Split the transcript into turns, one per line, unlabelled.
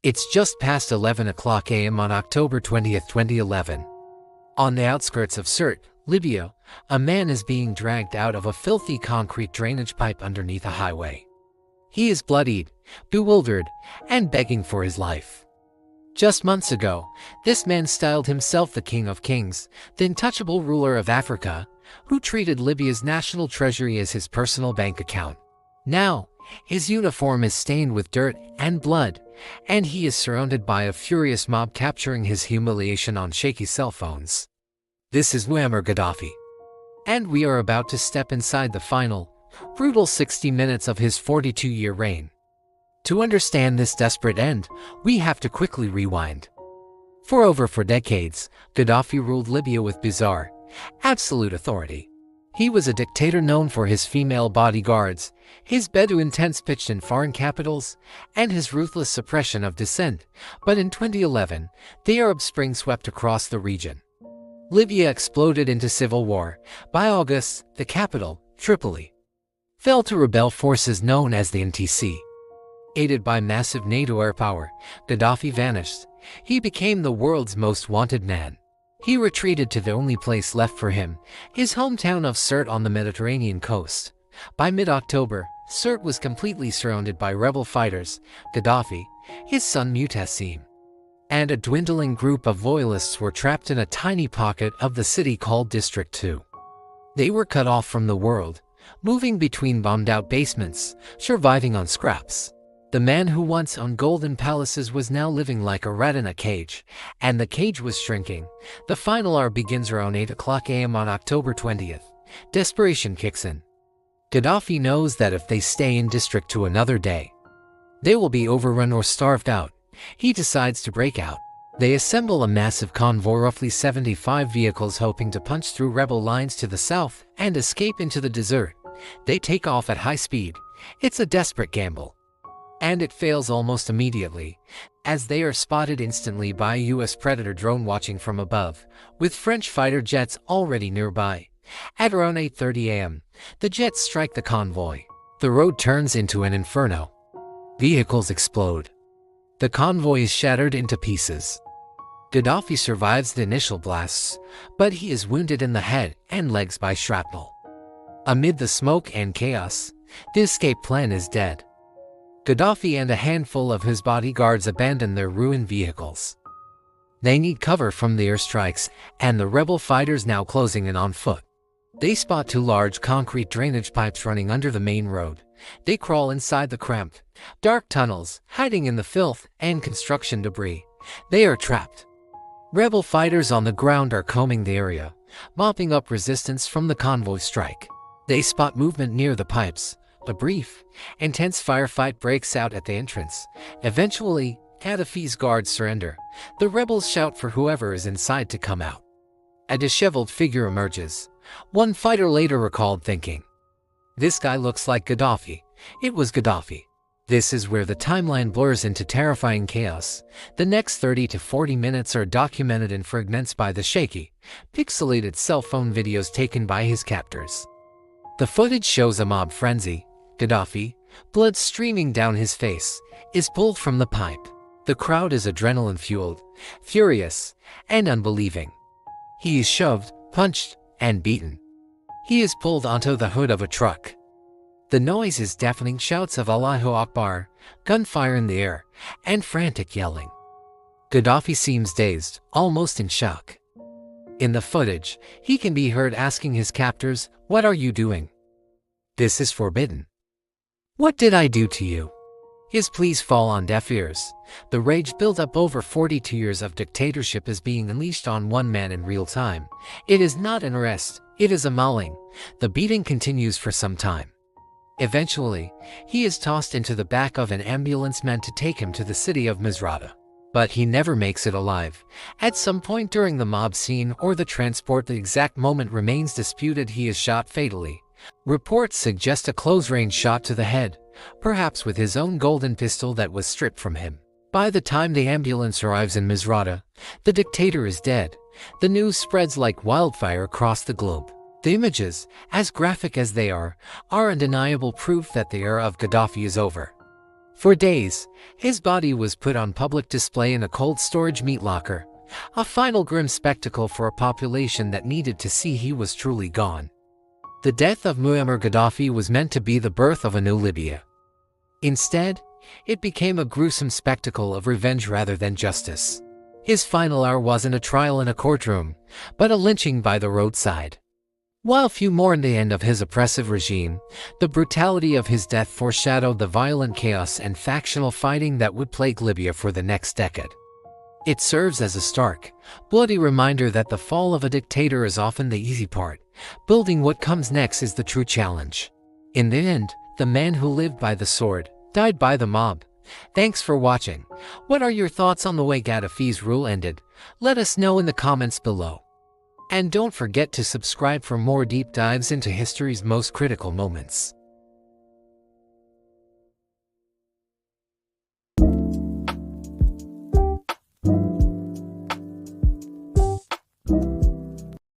It's just past 11 o'clock a.m. on October 20th, 2011. On the outskirts of Sirte, Libya, a man is being dragged out of a filthy concrete drainage pipe underneath a highway. He is bloodied, bewildered, and begging for his life. Just months ago, this man styled himself the King of Kings, the untouchable ruler of Africa, who treated Libya's national treasury as his personal bank account. Now, his uniform is stained with dirt and blood, and he is surrounded by a furious mob capturing his humiliation on shaky cell phones. This is Muammar Gaddafi. And we are about to step inside the final, brutal 60 minutes of his 42-year reign. To understand this desperate end, we have to quickly rewind. For over 4 decades, Gaddafi ruled Libya with bizarre, absolute authority. He was a dictator known for his female bodyguards, his Bedouin tents pitched in foreign capitals, and his ruthless suppression of dissent. But in 2011, the Arab Spring swept across the region. Libya exploded into civil war. By August, the capital, Tripoli, fell to rebel forces known as the NTC. Aided by massive NATO air power, Gaddafi vanished. He became the world's most wanted man. He retreated to the only place left for him, his hometown of Sirte on the Mediterranean coast. By mid-October, Sirte was completely surrounded by rebel fighters. Gaddafi, his son Mutassim, and a dwindling group of loyalists were trapped in a tiny pocket of the city called District 2. They were cut off from the world, moving between bombed-out basements, surviving on scraps. The man who once owned golden palaces was now living like a rat in a cage, and the cage was shrinking. The final hour begins around 8 o'clock a.m. on October 20th. Desperation kicks in. Gaddafi knows that if they stay in District 2 another day, they will be overrun or starved out. He decides to break out. They assemble a massive convoy, roughly 75 vehicles, hoping to punch through rebel lines to the south and escape into the desert. They take off at high speed. It's a desperate gamble. And it fails almost immediately, as they are spotted instantly by a US Predator drone watching from above, with French fighter jets already nearby. At around 8:30 a.m., the jets strike the convoy. The road turns into an inferno. Vehicles explode. The convoy is shattered into pieces. Gaddafi survives the initial blasts, but he is wounded in the head and legs by shrapnel. Amid the smoke and chaos, the escape plan is dead. Gaddafi and a handful of his bodyguards abandon their ruined vehicles. They need cover from the airstrikes and the rebel fighters now closing in on foot. They spot 2 large concrete drainage pipes running under the main road. They crawl inside the cramped, dark tunnels, hiding in the filth and construction debris. They are trapped. Rebel fighters on the ground are combing the area, mopping up resistance from the convoy strike. They spot movement near the pipes. A brief, intense firefight breaks out at the entrance. Eventually, Gaddafi's guards surrender. The rebels shout for whoever is inside to come out. A disheveled figure emerges. One fighter later recalled thinking, "This guy looks like Gaddafi." It was Gaddafi. This is where the timeline blurs into terrifying chaos. The next 30 to 40 minutes are documented in fragments by the shaky, pixelated cell phone videos taken by his captors. The footage shows a mob frenzy. Gaddafi, blood streaming down his face, is pulled from the pipe. The crowd is adrenaline-fueled, furious, and unbelieving. He is shoved, punched, and beaten. He is pulled onto the hood of a truck. The noise is deafening shouts of Allahu Akbar, gunfire in the air, and frantic yelling. Gaddafi seems dazed, almost in shock. In the footage, he can be heard asking his captors, "What are you doing? This is forbidden. What did I do to you?" His pleas fall on deaf ears. The rage built up over 42 years of dictatorship is being unleashed on one man in real time. It is not an arrest, it is a mauling. The beating continues for some time. Eventually, he is tossed into the back of an ambulance meant to take him to the city of Misrata. But he never makes it alive. At some point during the mob scene or the transport, the exact moment remains disputed, he is shot fatally. Reports suggest a close-range shot to the head, perhaps with his own golden pistol that was stripped from him. By the time the ambulance arrives in Misrata, the dictator is dead. The news spreads like wildfire across the globe. The images, as graphic as they are undeniable proof that the era of Gaddafi is over. For days, his body was put on public display in a cold storage meat locker, a final grim spectacle for a population that needed to see he was truly gone. The death of Muammar Gaddafi was meant to be the birth of a new Libya. Instead, it became a gruesome spectacle of revenge rather than justice. His final hour wasn't a trial in a courtroom, but a lynching by the roadside. While few mourned the end of his oppressive regime, the brutality of his death foreshadowed the violent chaos and factional fighting that would plague Libya for the next decade. It serves as a stark, bloody reminder that the fall of a dictator is often the easy part. Building what comes next is the true challenge. In the end, the man who lived by the sword died by the mob. Thanks for watching. What are your thoughts on the way Gaddafi's rule ended? Let us know in the comments below. And don't forget to subscribe for more deep dives into history's most critical moments.